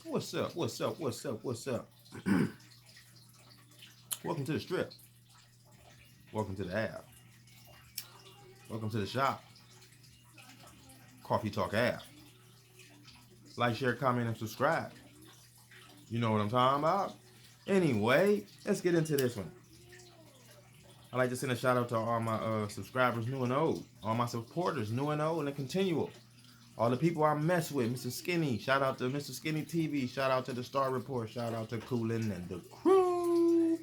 What's up? What's up? What's up? What's up? Welcome to the strip. Welcome to the app. Welcome to the shop. Coffee Talk app. Like, share, comment, and subscribe. You know what I'm talking about? Anyway, let's get into this one. I'd like to send a shout out to all my subscribers, new and old. All my supporters, new and old, and the continual. All the people I mess with, Mr. Skinny. Shout out to Mr. Skinny TV. Shout out to the Star Report. Shout out to Coolin and the crew.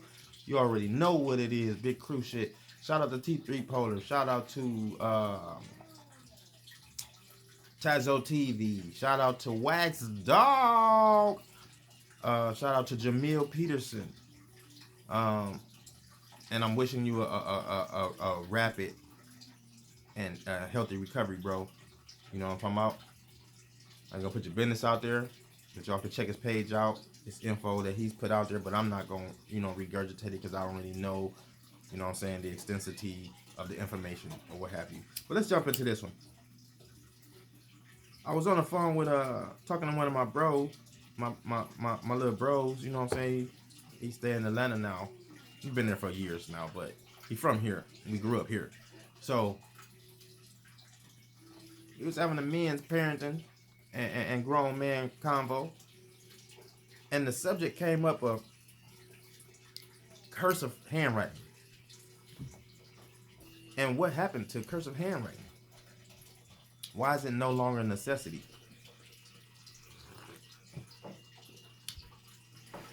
You already know what it is. Big crew shit. Shout out to T3 Polar. Shout out to Tazo TV. Shout out to Wax Dog. Shout out to Jamil Peterson. And I'm wishing you a rapid and healthy recovery, bro. You know what I'm talking about? I'm gonna put your business out there, that y'all can check his page out. It's info that he's put out there, but I'm not gonna, regurgitate it because I don't really know, what I'm saying, the extensity of the information or what have you. But let's jump into this one. I was on the phone with talking to one of my bros, my little bros, you know what I'm saying? He stay in Atlanta now. He's been there for years now, but he's from here. We grew up here. So he was having a men's parenting and grown man convo, and the subject came up of cursive handwriting and what happened to cursive handwriting. Why is it no longer a necessity?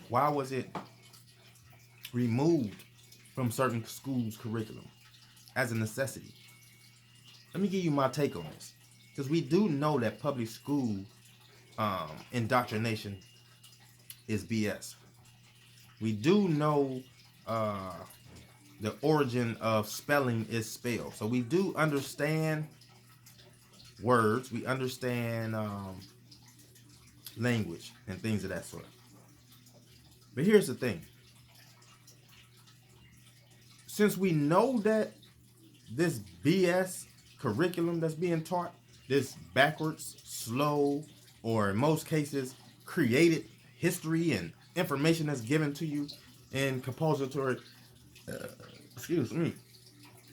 Why was it removed from certain schools' curriculum as a necessity? Let me give you my take on this, because we do know that public school indoctrination is BS. We do know the origin of spelling is spell. So we do understand words. We understand language and things of that sort. But here's the thing. Since we know that this BS curriculum that's being taught, this backwards, slow, or in most cases, created history and information that's given to you in compulsory,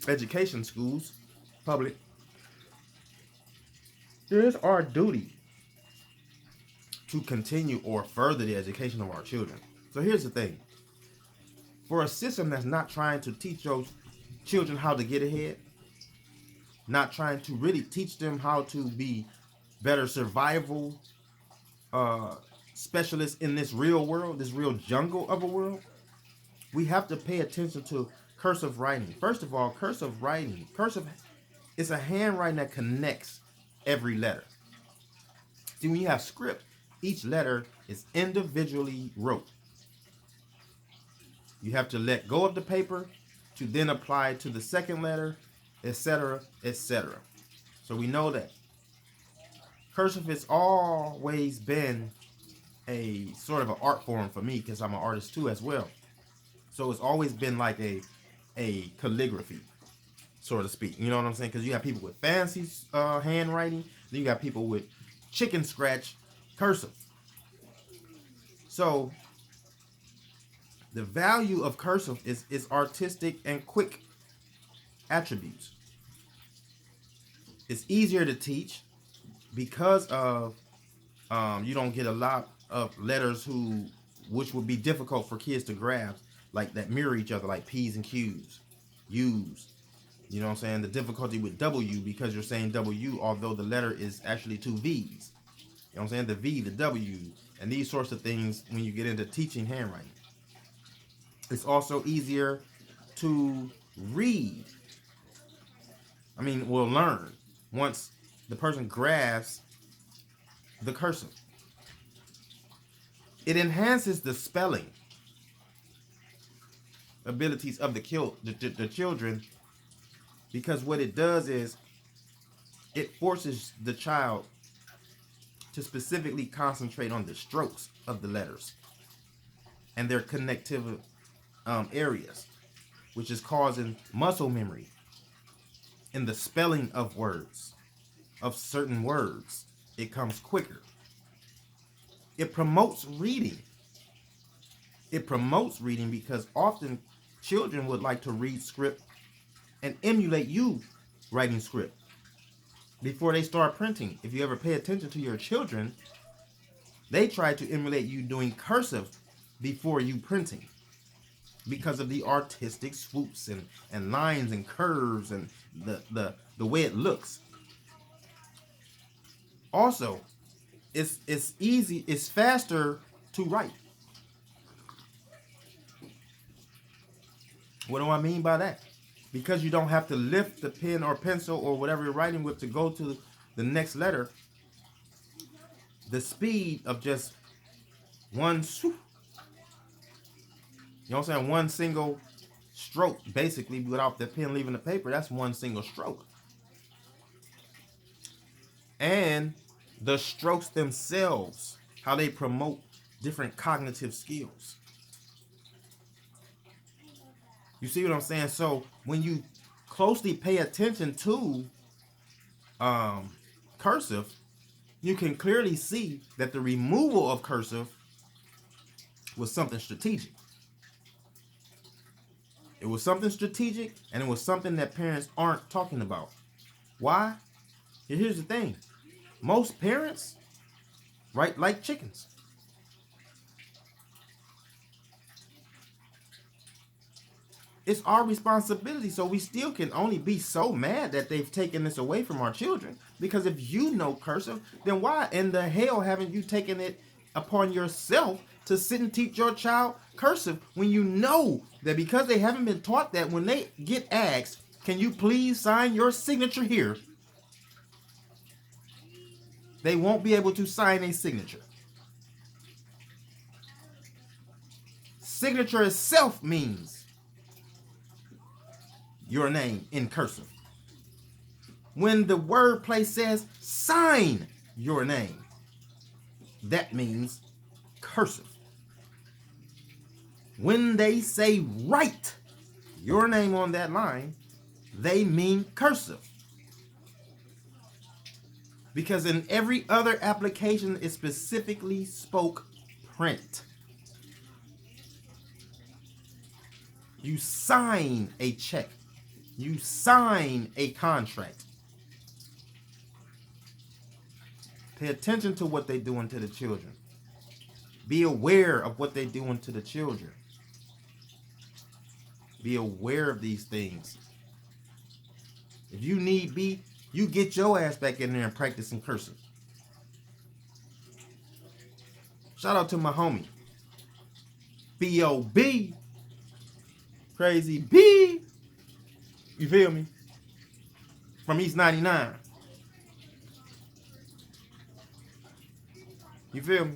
education schools, public, it is our duty to continue or further the education of our children. So here's the thing. For a system that's not trying to teach your children how to get ahead, not trying to really teach them how to be better survival specialists in this real world, this real jungle of a world, we have to pay attention to cursive writing. First of all, cursive is a handwriting that connects every letter. See, when you have script, each letter is individually wrote. You have to let go of the paper to then apply to the second letter, etc., etc. So we know that cursive has always been a sort of an art form for me, because I'm an artist too as well. So it's always been like a calligraphy, so to speak. You know what I'm saying? Because you have people with fancy handwriting, then you got people with chicken scratch cursive. So the value of cursive is artistic and quick attributes. It's easier to teach because of you don't get a lot of letters which would be difficult for kids to grasp, like that mirror each other, like P's and Q's, U's. You know what I'm saying? The difficulty with W, because you're saying W, although the letter is actually two V's. You know what I'm saying? The V, the W, and these sorts of things when you get into teaching handwriting. It's also easier to read. Learn once the person grasps the cursive. It enhances the spelling abilities of the children, because what it does is it forces the child to specifically concentrate on the strokes of the letters and their connective areas, which is causing muscle memory in the spelling of words, of certain words. It comes quicker. It promotes reading. It promotes reading because often children would like to read script and emulate you writing script before they start printing. If you ever pay attention to your children, they try to emulate you doing cursive before you printing because of the artistic swoops and lines and curves and the way it looks. Also, it's easy, it's faster to write. What do I mean by that? Because you don't have to lift the pen or pencil or whatever you're writing with to go to the next letter. The speed of just one swoop, you know what I'm saying? One single stroke, basically, without the pen leaving the paper, that's one single stroke. And the strokes themselves, how they promote different cognitive skills. You see what I'm saying? So when you closely pay attention to cursive, you can clearly see that the removal of cursive was something strategic. It was something strategic, and it was something that parents aren't talking about. Why? Here's the thing. Most parents write like chickens. It's our responsibility, so we still can only be so mad that they've taken this away from our children. Because if you know cursive, then why in the hell haven't you taken it upon yourself to sit and teach your child cursive when you know that because they haven't been taught that, when they get asked, can you please sign your signature here, they won't be able to sign a signature. Signature itself means your name in cursive. When the wordplay says sign your name, that means cursive. When they say write your name on that line, they mean cursive. Because in every other application, it specifically spoke print. You sign a check. You sign a contract. Pay attention to what they're doing to the children. Be aware of what they're doing to the children. Be aware of these things. If you need be, you get your ass back in there and practice some cursive. Shout out to my homie, B.O.B. Crazy B. You feel me? From East 99. You feel me?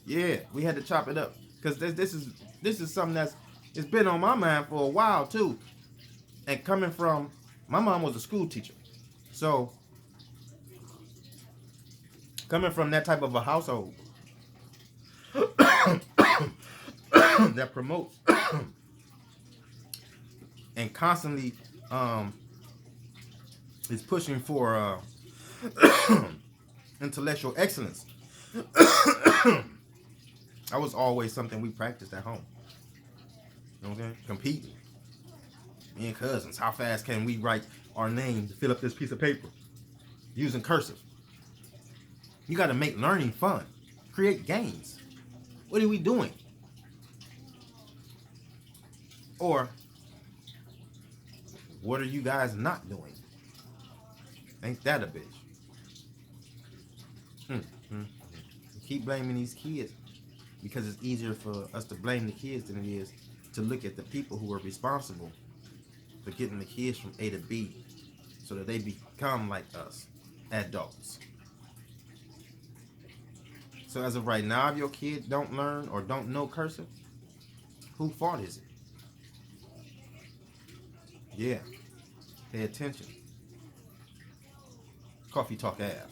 Yeah, we had to chop it up because this is something it's been on my mind for a while too. And coming from, my mom was a school teacher, so coming from that type of a household that promotes and constantly is pushing for intellectual excellence. That was always something we practiced at home. You know what I'm saying? Competing. Me and cousins, how fast can we write our name to fill up this piece of paper using cursive? You got to make learning fun. Create games. What are we doing? Or what are you guys not doing? Ain't that a bitch? Keep blaming these kids because it's easier for us to blame the kids than it is to look at the people who are responsible for getting the kids from A to B so that they become like us, adults. So as of right now, if your kid don't learn or don't know cursive, whose fault is it? Yeah, pay attention. Coffee Talk Ave.